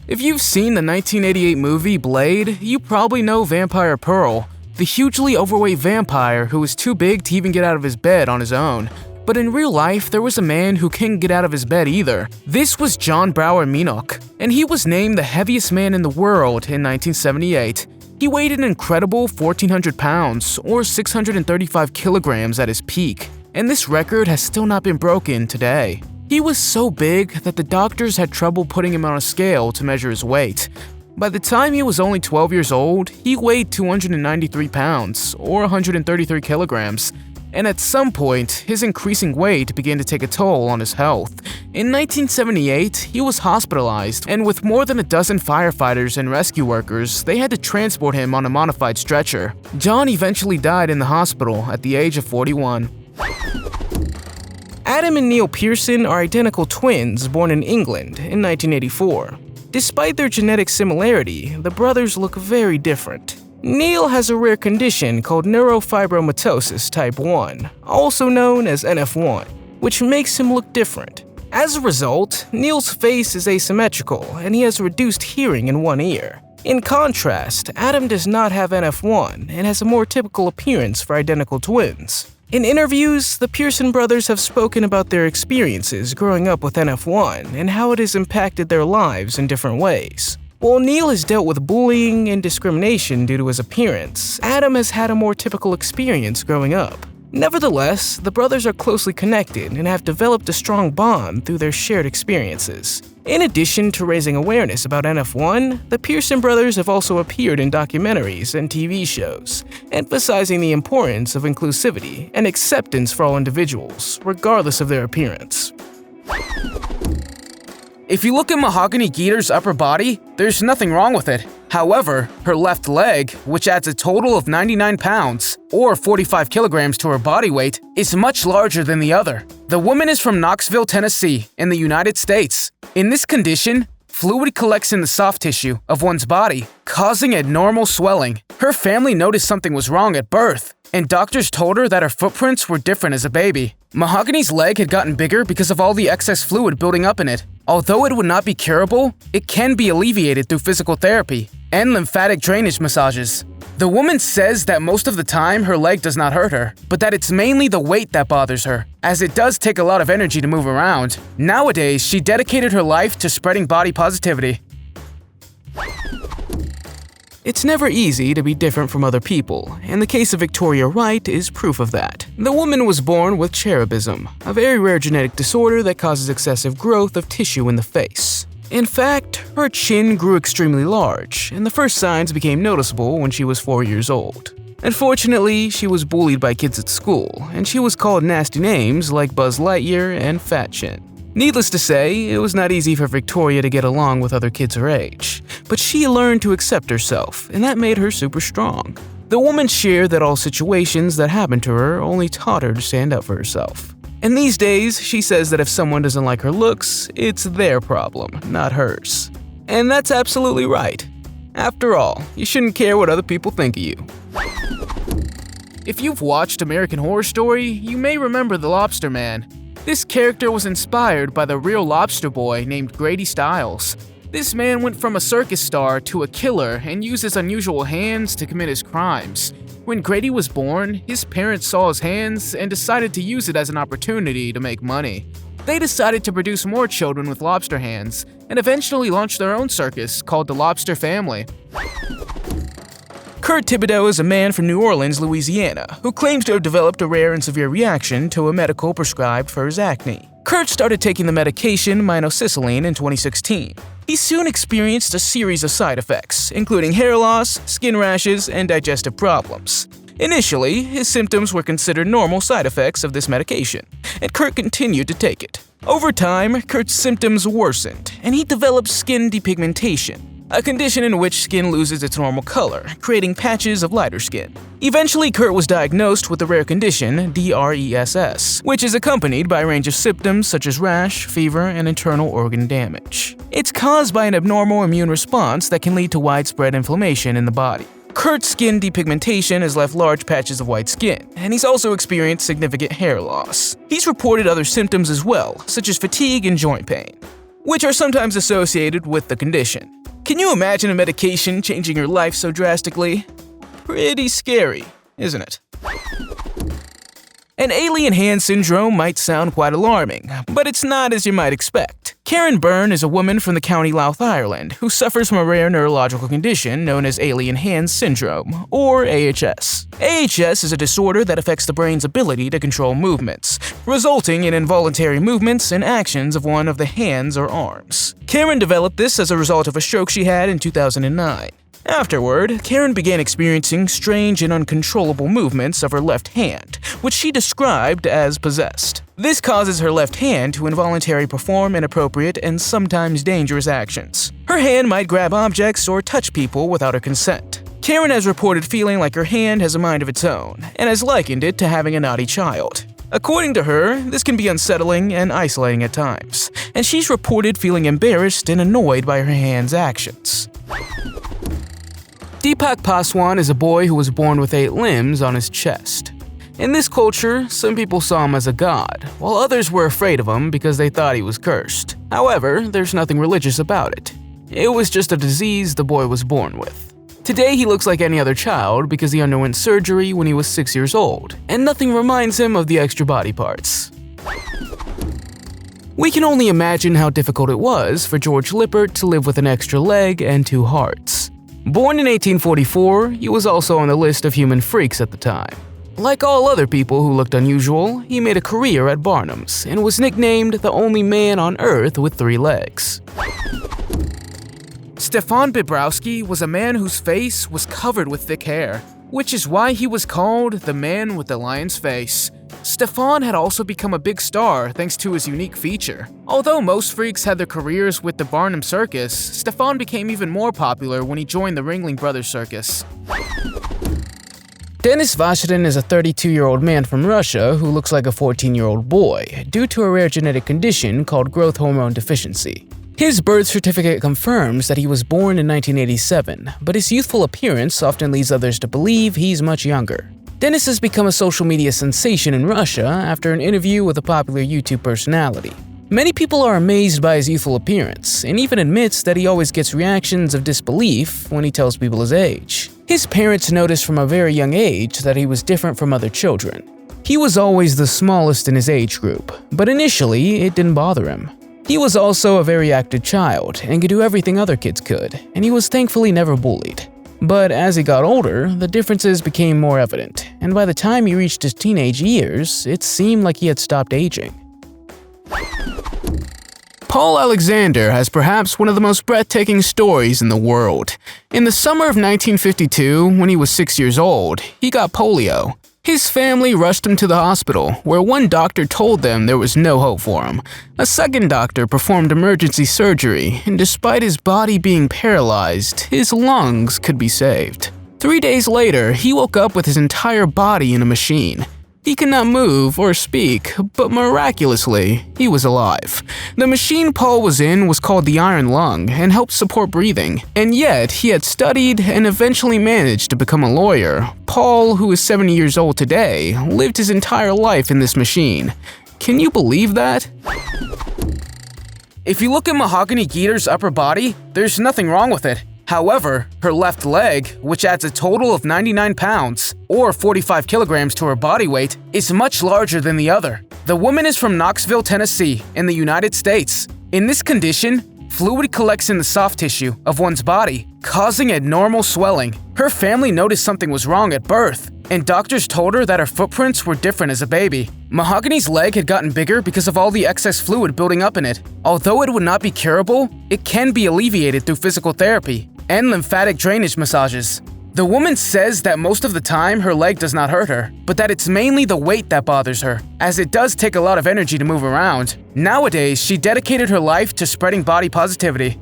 If you've seen the 1988 movie Blade, you probably know Vampire Pearl. the hugely overweight vampire who was too big to even get out of his bed on his own. But in real life, there was a man who couldn't get out of his bed either. This was John Brower Minock, and he was named the heaviest man in the world in 1978. He weighed an incredible 1,400 pounds, or 635 kilograms at his peak, and this record has still not been broken today. He was so big that the doctors had trouble putting him on a scale to measure his weight. By the time he was only 12 years old, he weighed 293 pounds, or 133 kilograms. And at some point, his increasing weight began to take a toll on his health. In 1978, he was hospitalized, and with more than a dozen firefighters and rescue workers, they had to transport him on a modified stretcher. John eventually died in the hospital at the age of 41. Adam and Neil Pearson are identical twins born in England in 1984. Despite their genetic similarity, the brothers look very different. Neil has a rare condition called Neurofibromatosis type 1, also known as NF1, which makes him look different. As a result, Neil's face is asymmetrical and he has reduced hearing in one ear. In contrast, Adam does not have NF1 and has a more typical appearance for identical twins. In interviews, the Pearson brothers have spoken about their experiences growing up with NF1 and how it has impacted their lives in different ways. While Neil has dealt with bullying and discrimination due to his appearance, Adam has had a more typical experience growing up. Nevertheless, the brothers are closely connected and have developed a strong bond through their shared experiences. In addition to raising awareness about NF1, the Pearson brothers have also appeared in documentaries and TV shows, emphasizing the importance of inclusivity and acceptance for all individuals, regardless of their appearance. If you look at Mahogany Geeter's upper body, there's nothing wrong with it. However, her left leg, which adds a total of 99 pounds, or 45 kilograms to her body weight, is much larger than the other. The woman is from Knoxville, Tennessee, in the United States. In this condition, fluid collects in the soft tissue of one's body, causing abnormal swelling. Her family noticed something was wrong at birth, and doctors told her that her footprints were different as a baby. Mahogany's leg had gotten bigger because of all the excess fluid building up in it. Although it would not be curable, it can be alleviated through physical therapy and lymphatic drainage massages. The woman says that most of the time her leg does not hurt her, but that it's mainly the weight that bothers her, as it does take a lot of energy to move around. Nowadays, she dedicated her life to spreading body positivity. It's never easy to be different from other people, and the case of Victoria Wright is proof of that. The woman was born with Cherubism, a very rare genetic disorder that causes excessive growth of tissue in the face. In fact, her chin grew extremely large, and the first signs became noticeable when she was 4 years old. Unfortunately, she was bullied by kids at school, and she was called nasty names like Buzz Lightyear and Fat Chin. Needless to say, it was not easy for Victoria to get along with other kids her age, but she learned to accept herself, and that made her super strong. The woman shared that all situations that happened to her only taught her to stand up for herself. And these days, she says that if someone doesn't like her looks, it's their problem, not hers. And that's absolutely right. After all, you shouldn't care what other people think of you. If you've watched American Horror Story, you may remember the Lobster Man. This character was inspired by the real lobster boy named Grady Stiles. This man went from a circus star to a killer and used his unusual hands to commit his crimes. When Grady was born, his parents saw his hands and decided to use it as an opportunity to make money. They decided to produce more children with lobster hands and eventually launched their own circus called the Lobster Family. Kurt Thibodeau is a man from New Orleans, Louisiana, who claims to have developed a rare and severe reaction to a medical prescribed for his acne. Kurt started taking the medication minoxidil in 2016. He soon experienced a series of side effects, including hair loss, skin rashes, and digestive problems. Initially, his symptoms were considered normal side effects of this medication, and Kurt continued to take it. Over time, Kurt's symptoms worsened, and he developed skin depigmentation, a condition in which skin loses its normal color, creating patches of lighter skin. Eventually, Kurt was diagnosed with the rare condition DRESS, which is accompanied by a range of symptoms such as rash, fever, and internal organ damage. It's caused by an abnormal immune response that can lead to widespread inflammation in the body. Kurt's skin depigmentation has left large patches of white skin, and he's also experienced significant hair loss. He's reported other symptoms as well, such as fatigue and joint pain, which are sometimes associated with the condition. Can you imagine a medication changing your life so drastically? Pretty scary, isn't it? An alien hand syndrome might sound quite alarming, but it's not as you might expect. Karen Byrne is a woman from the County Louth, Ireland, who suffers from a rare neurological condition known as alien hand syndrome, or AHS. AHS is a disorder that affects the brain's ability to control movements, resulting in involuntary movements and actions of one of the hands or arms. Karen developed this as a result of a stroke she had in 2009. Afterward, Karen began experiencing strange and uncontrollable movements of her left hand, which she described as possessed. This causes her left hand to involuntarily perform inappropriate and sometimes dangerous actions. Her hand might grab objects or touch people without her consent. Karen has reported feeling like her hand has a mind of its own, and has likened it to having a naughty child. According to her, this can be unsettling and isolating at times, and she's reported feeling embarrassed and annoyed by her hand's actions. Deepak Paswan is a boy who was born with 8 limbs on his chest. In this culture, some people saw him as a god, while others were afraid of him because they thought he was cursed. However, there's nothing religious about it. It was just a disease the boy was born with. Today he looks like any other child because he underwent surgery when he was 6 years old, and nothing reminds him of the extra body parts. We can only imagine how difficult it was for George Lippert to live with an extra leg and 2 hearts. Born in 1844, he was also on the list of human freaks at the time. Like all other people who looked unusual, he made a career at Barnum's and was nicknamed the only man on Earth with 3 legs. Stefan Bibrowski was a man whose face was covered with thick hair, which is why he was called the man with the lion's face. Stefan had also become a big star thanks to his unique feature. Although most freaks had their careers with the Barnum Circus, Stefan became even more popular when he joined the Ringling Brothers Circus. Denis Vashidin is a 32-year-old man from Russia who looks like a 14-year-old boy due to a rare genetic condition called growth hormone deficiency. His birth certificate confirms that he was born in 1987, but his youthful appearance often leads others to believe he's much younger. Denis has become a social media sensation in Russia after an interview with a popular YouTube personality. Many people are amazed by his youthful appearance, and even admits that he always gets reactions of disbelief when he tells people his age. His parents noticed from a very young age that he was different from other children. He was always the smallest in his age group, but initially it didn't bother him. He was also a very active child and could do everything other kids could, and he was thankfully never bullied. But as he got older, the differences became more evident, and by the time he reached his teenage years, it seemed like he had stopped aging. Paul Alexander has perhaps one of the most breathtaking stories in the world. In the summer of 1952, when he was 6 years old, he got polio. His family rushed him to the hospital, where one doctor told them there was no hope for him. A second doctor performed emergency surgery, and despite his body being paralyzed, his lungs could be saved. 3 days later, he woke up with his entire body in a machine. He could not move or speak, but miraculously, he was alive. The machine Paul was in was called the Iron Lung and helped support breathing, and yet he had studied and eventually managed to become a lawyer. Paul, who is 70 years old today, lived his entire life in this machine. Can you believe that? If you look at Mahogany Geeter's upper body, there's nothing wrong with it. However, her left leg, which adds a total of 99 pounds, or 45 kilograms to her body weight, is much larger than the other. The woman is from Knoxville, Tennessee, in the United States. In this condition, fluid collects in the soft tissue of one's body, causing abnormal swelling. Her family noticed something was wrong at birth, and doctors told her that her footprints were different as a baby. Mahogany's leg had gotten bigger because of all the excess fluid building up in it. Although it would not be curable, it can be alleviated through physical therapy and lymphatic drainage massages. The woman says that most of the time her leg does not hurt her, but that it's mainly the weight that bothers her, as it does take a lot of energy to move around. Nowadays, she dedicated her life to spreading body positivity.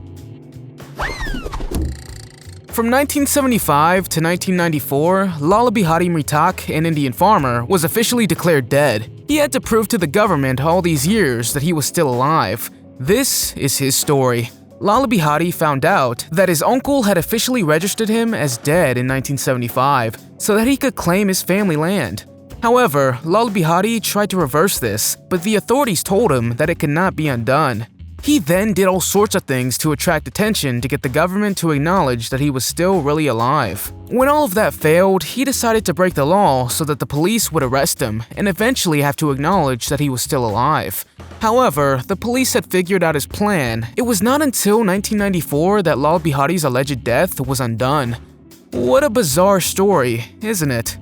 From 1975 to 1994, Lala Bihari Mritak, an Indian farmer, was officially declared dead. He had to prove to the government all these years that he was still alive. This is his story. Lala Bihari found out that his uncle had officially registered him as dead in 1975 so that he could claim his family land. However, Lala Bihari tried to reverse this, but the authorities told him that it could not be undone. He then did all sorts of things to attract attention to get the government to acknowledge that he was still really alive. When all of that failed, he decided to break the law so that the police would arrest him and eventually have to acknowledge that he was still alive. However, the police had figured out his plan. It was not until 1994 that Lal Bihari's alleged death was undone. What a bizarre story, isn't it?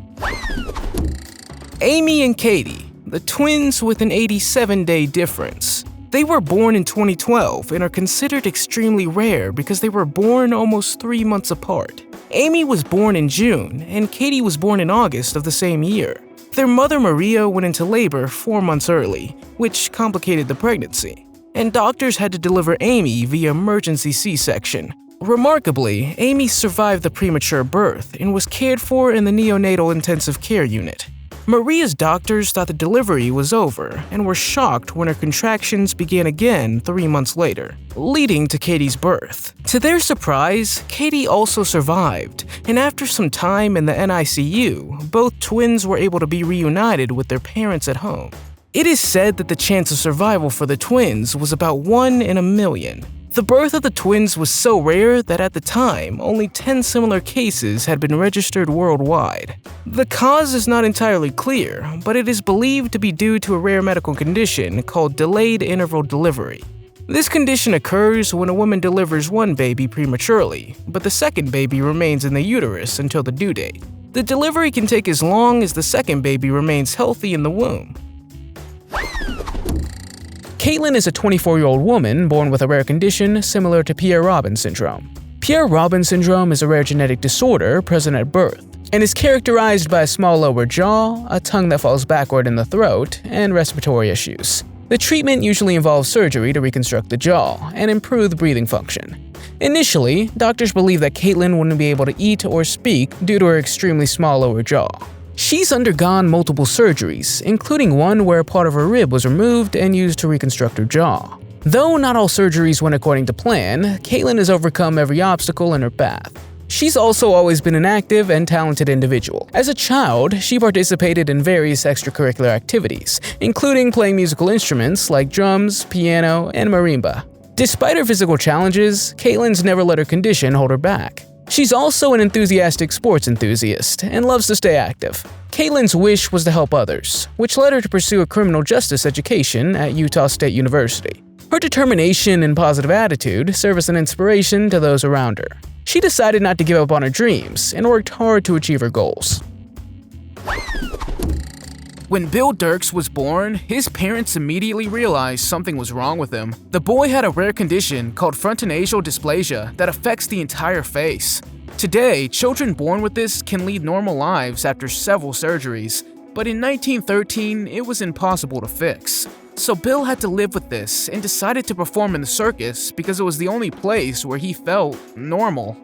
Amy and Katie, the twins with an 87-day difference. They were born in 2012 and are considered extremely rare because they were born almost 3 months apart. Amy was born in June and Katie was born in August of the same year. Their mother Maria went into labor 4 months early, which complicated the pregnancy, and doctors had to deliver Amy via emergency C-section. Remarkably, Amy survived the premature birth and was cared for in the neonatal intensive care unit. Maria's doctors thought the delivery was over and were shocked when her contractions began again 3 months later, leading to Katie's birth. To their surprise, Katie also survived, and after some time in the NICU, both twins were able to be reunited with their parents at home. It is said that the chance of survival for the twins was about 1 in a million. The birth of the twins was so rare that at the time, only 10 similar cases had been registered worldwide. The cause is not entirely clear, but it is believed to be due to a rare medical condition called delayed interval delivery. This condition occurs when a woman delivers one baby prematurely, but the second baby remains in the uterus until the due date. The delivery can take as long as the second baby remains healthy in the womb. Caitlin is a 24-year-old woman born with a rare condition similar to Pierre-Robin syndrome. Pierre-Robin syndrome is a rare genetic disorder present at birth and is characterized by a small lower jaw, a tongue that falls backward in the throat, and respiratory issues. The treatment usually involves surgery to reconstruct the jaw and improve the breathing function. Initially, doctors believed that Caitlin wouldn't be able to eat or speak due to her extremely small lower jaw. She's undergone multiple surgeries, including one where a part of her rib was removed and used to reconstruct her jaw. Though not all surgeries went according to plan, Caitlin has overcome every obstacle in her path. She's also always been an active and talented individual. As a child, she participated in various extracurricular activities, including playing musical instruments like drums, piano, and marimba. Despite her physical challenges, Caitlin's never let her condition hold her back. She's also an enthusiastic sports enthusiast and loves to stay active. Caitlin's wish was to help others, which led her to pursue a criminal justice education at Utah State University. Her determination and positive attitude serve as an inspiration to those around her. She decided not to give up on her dreams and worked hard to achieve her goals. When Bill Dirks was born, his parents immediately realized something was wrong with him. The boy had a rare condition called frontonasal dysplasia that affects the entire face. Today, children born with this can lead normal lives after several surgeries, but in 1913, it was impossible to fix. So Bill had to live with this and decided to perform in the circus because it was the only place where he felt normal.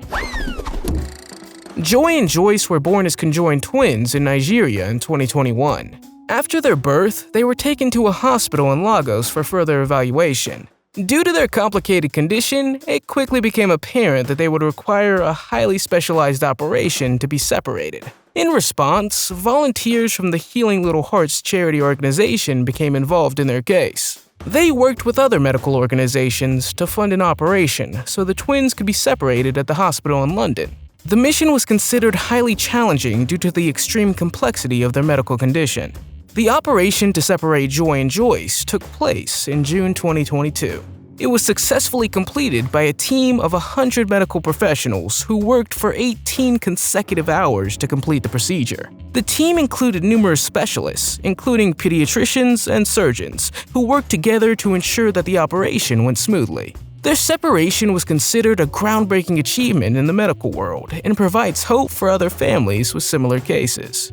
Joy and Joyce were born as conjoined twins in Nigeria in 2021. After their birth, they were taken to a hospital in Lagos for further evaluation. Due to their complicated condition, it quickly became apparent that they would require a highly specialized operation to be separated. In response, volunteers from the Healing Little Hearts charity organization became involved in their case. They worked with other medical organizations to fund an operation so the twins could be separated at the hospital in London. The mission was considered highly challenging due to the extreme complexity of their medical condition. The operation to separate Joy and Joyce took place in June 2022. It was successfully completed by a team of 100 medical professionals who worked for 18 consecutive hours to complete the procedure. The team included numerous specialists, including pediatricians and surgeons, who worked together to ensure that the operation went smoothly. Their separation was considered a groundbreaking achievement in the medical world and provides hope for other families with similar cases.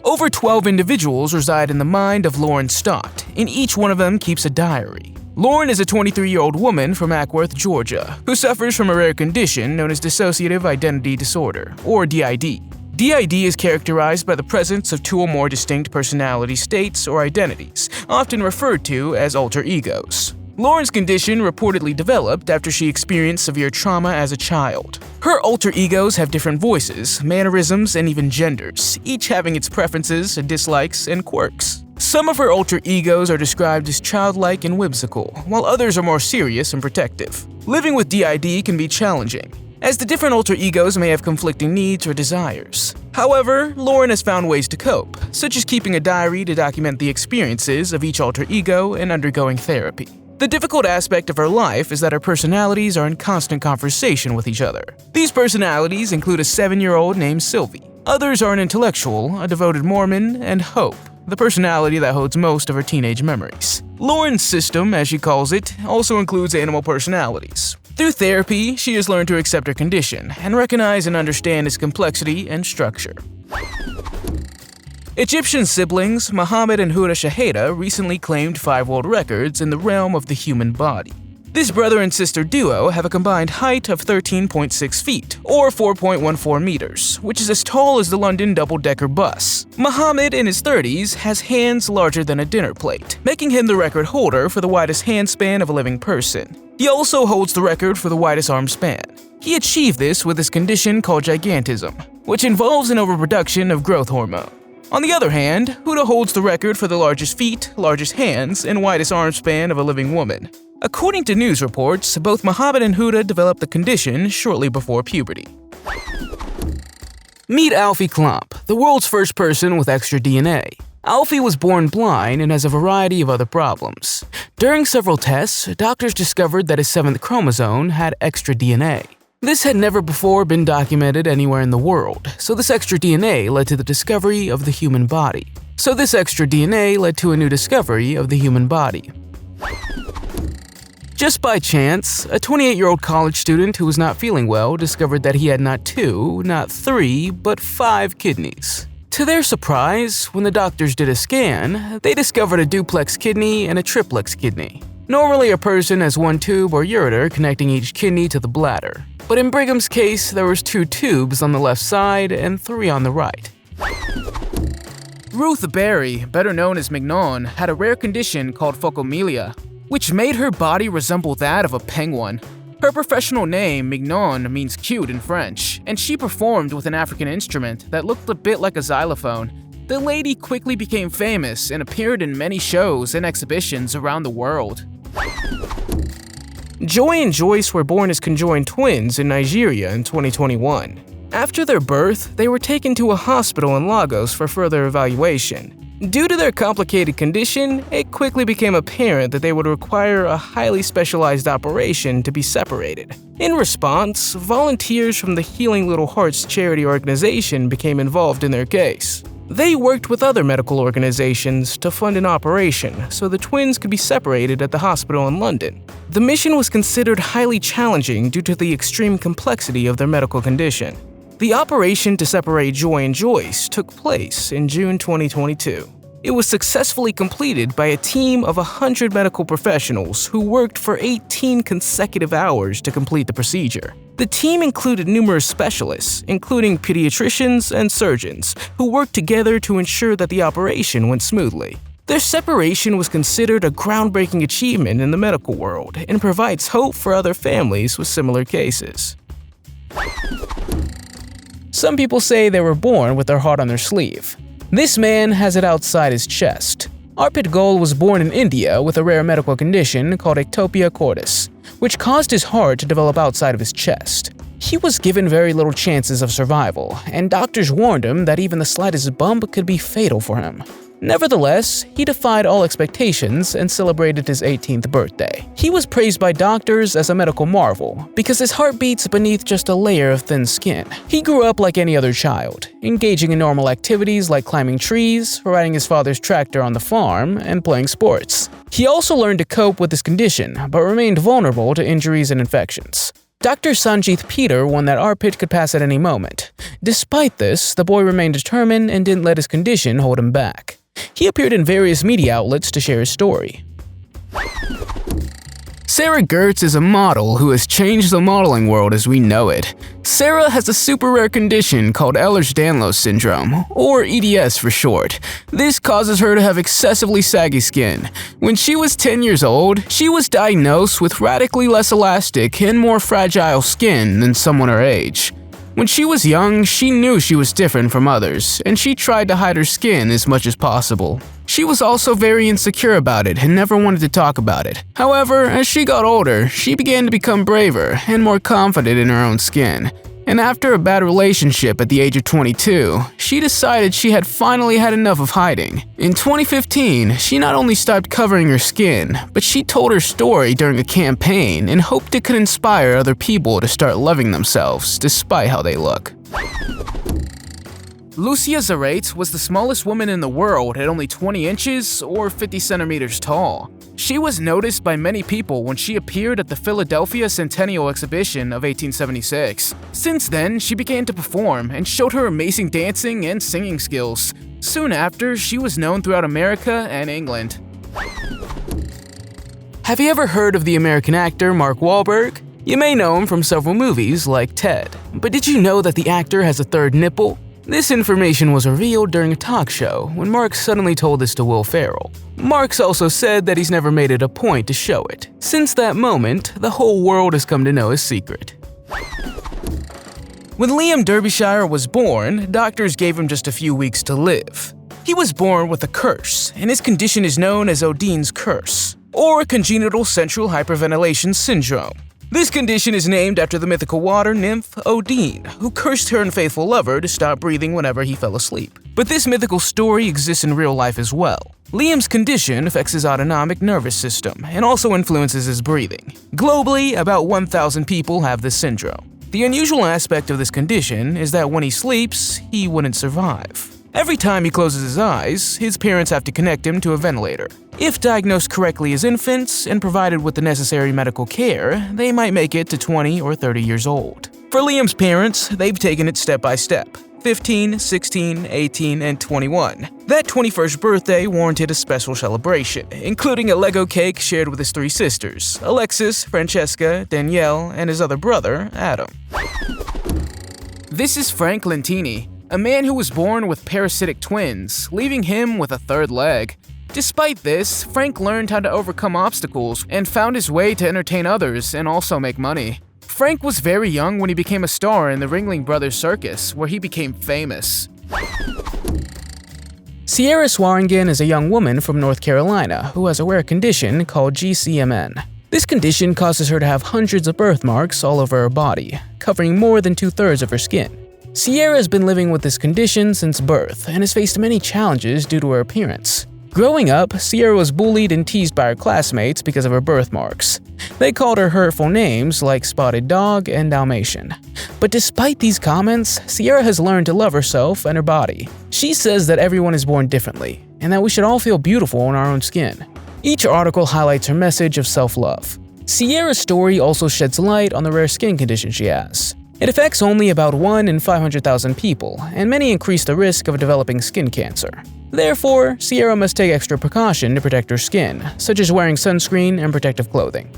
Over 12 individuals reside in the mind of Lauren Stott, and each one of them keeps a diary. Lauren is a 23-year-old woman from Acworth, Georgia, who suffers from a rare condition known as dissociative identity disorder, or DID. DID is characterized by the presence of two or more distinct personality states or identities, often referred to as alter egos. Lauren's condition reportedly developed after she experienced severe trauma as a child. Her alter egos have different voices, mannerisms, and even genders, each having its preferences, dislikes, and quirks. Some of her alter egos are described as childlike and whimsical, while others are more serious and protective. Living with DID can be challenging, as the different alter egos may have conflicting needs or desires. However, Lauren has found ways to cope, such as keeping a diary to document the experiences of each alter ego and undergoing therapy. The difficult aspect of her life is that her personalities are in constant conversation with each other. These personalities include a 7-year-old named Sylvie. Others are an intellectual, a devoted Mormon, and Hope, the personality that holds most of her teenage memories. Lauren's system, as she calls it, also includes animal personalities. Through therapy, she has learned to accept her condition and recognize and understand its complexity and structure. Egyptian siblings Muhammad and Huda Shaheda recently claimed 5 world records in the realm of the human body. This brother and sister duo have a combined height of 13.6 feet, or 4.14 meters, which is as tall as the London double-decker bus. Muhammad, in his 30s, has hands larger than a dinner plate, making him the record holder for the widest hand span of a living person. He also holds the record for the widest arm span. He achieved this with his condition called gigantism, which involves an overproduction of growth hormone. On the other hand, Huda holds the record for the largest feet, largest hands, and widest arm span of a living woman. According to news reports, both Muhammad and Huda developed the condition shortly before puberty. Meet Alfie Klump, the world's first person with extra DNA. Alfie was born blind and has a variety of other problems. During several tests, doctors discovered that his 7th chromosome had extra DNA. This had never before been documented anywhere in the world, so this extra DNA led to the discovery of the human body. Just by chance, a 28-year-old college student who was not feeling well discovered that he had not 2, not 3, but 5 kidneys. To their surprise, when the doctors did a scan, they discovered a duplex kidney and a triplex kidney. Normally, a person has 1 tube or ureter connecting each kidney to the bladder, but in Brigham's case, there was 2 tubes on the left side and 3 on the right. Ruth Berry, better known as Mignon, had a rare condition called phocomelia, which made her body resemble that of a penguin. Her professional name, Mignon, means cute in French, and she performed with an African instrument that looked a bit like a xylophone. The lady quickly became famous and appeared in many shows and exhibitions around the world. Joy and Joyce were born as conjoined twins in Nigeria in 2021. After their birth, they were taken to a hospital in Lagos for further evaluation. Due to their complicated condition, it quickly became apparent that they would require a highly specialized operation to be separated. In response, volunteers from the Healing Little Hearts charity organization became involved in their case. They worked with other medical organizations to fund an operation so the twins could be separated at the hospital in London. The mission was considered highly challenging due to the extreme complexity of their medical condition. The operation to separate Joy and Joyce took place in June 2022. It was successfully completed by a team of 100 medical professionals who worked for 18 consecutive hours to complete the procedure. The team included numerous specialists, including pediatricians and surgeons, who worked together to ensure that the operation went smoothly. Their separation was considered a groundbreaking achievement in the medical world and provides hope for other families with similar cases. Some people say they were born with their heart on their sleeve. This man has it outside his chest. Arpit Goel was born in India with a rare medical condition called ectopia cordis, which caused his heart to develop outside of his chest. He was given very little chances of survival, and doctors warned him that even the slightest bump could be fatal for him. Nevertheless, he defied all expectations and celebrated his 18th birthday. He was praised by doctors as a medical marvel because his heart beats beneath just a layer of thin skin. He grew up like any other child, engaging in normal activities like climbing trees, riding his father's tractor on the farm, and playing sports. He also learned to cope with his condition, but remained vulnerable to injuries and infections. Dr. Sanjeeth Peter warned that Arpit could pass at any moment. Despite this, the boy remained determined and didn't let his condition hold him back. He appeared in various media outlets to share his story. Sarah Gertz is a model who has changed the modeling world as we know it. Sarah has a super rare condition called Ehlers-Danlos syndrome, or EDS for short. This causes her to have excessively saggy skin. When she was 10 years old, she was diagnosed with radically less elastic and more fragile skin than someone her age. When she was young, she knew she was different from others, and she tried to hide her skin as much as possible. She was also very insecure about it and never wanted to talk about it. However, as she got older, she began to become braver and more confident in her own skin. And after a bad relationship at the age of 22, she decided she had finally had enough of hiding. In 2015, she not only stopped covering her skin, but she told her story during a campaign and hoped it could inspire other people to start loving themselves despite how they look. Lucia Zarate was the smallest woman in the world at only 20 inches or 50 centimeters tall. She was noticed by many people when she appeared at the Philadelphia Centennial Exhibition of 1876. Since then, she began to perform and showed her amazing dancing and singing skills. Soon after, she was known throughout America and England. Have you ever heard of the American actor Mark Wahlberg? You may know him from several movies like Ted, but did you know that the actor has a third nipple? This information was revealed during a talk show when Mark suddenly told this to Will Ferrell. Marks also said that he's never made it a point to show it. Since that moment, the whole world has come to know his secret. When Liam Derbyshire was born, doctors gave him just a few weeks to live. He was born with a curse, and his condition is known as Odine's curse, or congenital central hyperventilation syndrome. This condition is named after the mythical water nymph Odine, who cursed her unfaithful lover to stop breathing whenever he fell asleep. But this mythical story exists in real life as well. Liam's condition affects his autonomic nervous system and also influences his breathing. Globally, about 1,000 people have this syndrome. The unusual aspect of this condition is that when he sleeps, he wouldn't survive. Every time he closes his eyes, his parents have to connect him to a ventilator. If diagnosed correctly as infants and provided with the necessary medical care, they might make it to 20 or 30 years old. For Liam's parents, they've taken it step by step. 15, 16, 18, and 21. That 21st birthday warranted a special celebration, including a Lego cake shared with his three sisters, Alexis, Francesca, Danielle, and his other brother, Adam. This is Frank Lentini, a man who was born with parasitic twins, leaving him with a third leg. Despite this, Frank learned how to overcome obstacles and found his way to entertain others and also make money. Frank was very young when he became a star in the Ringling Brothers Circus, where he became famous. Sierra Swaringen is a young woman from North Carolina who has a rare condition called GCMN. This condition causes her to have hundreds of birthmarks all over her body, covering more than 2/3 of her skin. Sierra has been living with this condition since birth and has faced many challenges due to her appearance. Growing up, Sierra was bullied and teased by her classmates because of her birthmarks. They called her hurtful names like Spotted Dog and Dalmatian. But despite these comments, Sierra has learned to love herself and her body. She says that everyone is born differently, and that we should all feel beautiful in our own skin. Each article highlights her message of self-love. Sierra's story also sheds light on the rare skin condition she has. It affects only about 1 in 500,000 people, and many increase the risk of developing skin cancer. Therefore, Sierra must take extra precaution to protect her skin, such as wearing sunscreen and protective clothing.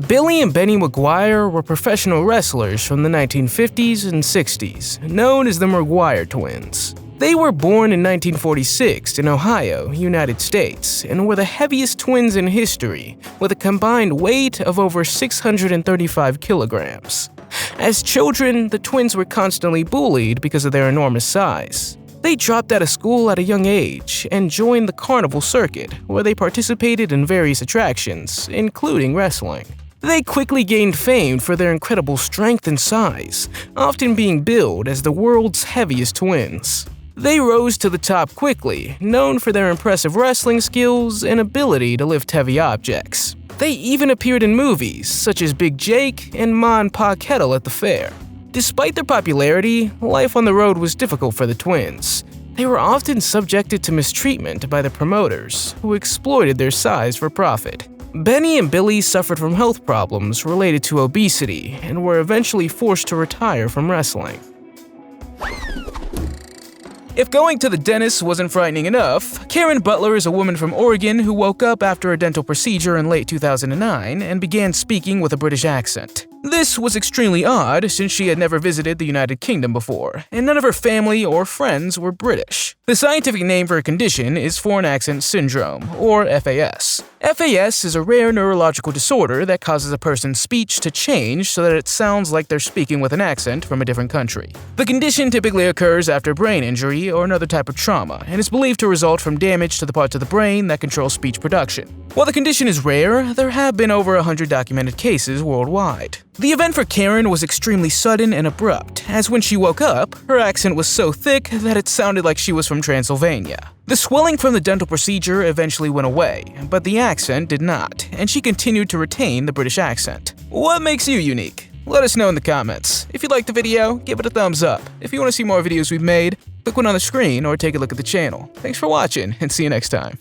Billy and Benny McGuire were professional wrestlers from the 1950s and 60s, known as the McGuire twins. They were born in 1946 in Ohio, United States, and were the heaviest twins in history, with a combined weight of over 635 kilograms. As children, the twins were constantly bullied because of their enormous size. They dropped out of school at a young age and joined the carnival circuit, where they participated in various attractions, including wrestling. They quickly gained fame for their incredible strength and size, often being billed as the world's heaviest twins. They rose to the top quickly, known for their impressive wrestling skills and ability to lift heavy objects. They even appeared in movies such as Big Jake and Ma and Pa Kettle at the Fair. Despite their popularity, life on the road was difficult for the twins. They were often subjected to mistreatment by the promoters, who exploited their size for profit. Benny and Billy suffered from health problems related to obesity and were eventually forced to retire from wrestling. If going to the dentist wasn't frightening enough, Karen Butler is a woman from Oregon who woke up after a dental procedure in late 2009 and began speaking with a British accent. This was extremely odd since she had never visited the United Kingdom before, and none of her family or friends were British. The scientific name for her condition is Foreign Accent Syndrome, or FAS. FAS is a rare neurological disorder that causes a person's speech to change so that it sounds like they're speaking with an accent from a different country. The condition typically occurs after brain injury or another type of trauma, and is believed to result from damage to the parts of the brain that control speech production. While the condition is rare, there have been over 100 documented cases worldwide. The event for Karen was extremely sudden and abrupt, as when she woke up, her accent was so thick that it sounded like she was from Transylvania. The swelling from the dental procedure eventually went away, but the accent did not, and she continued to retain the British accent. What makes you unique? Let us know in the comments. If you liked the video, give it a thumbs up. If you want to see more videos we've made, click one on the screen or take a look at the channel. Thanks for watching, and see you next time.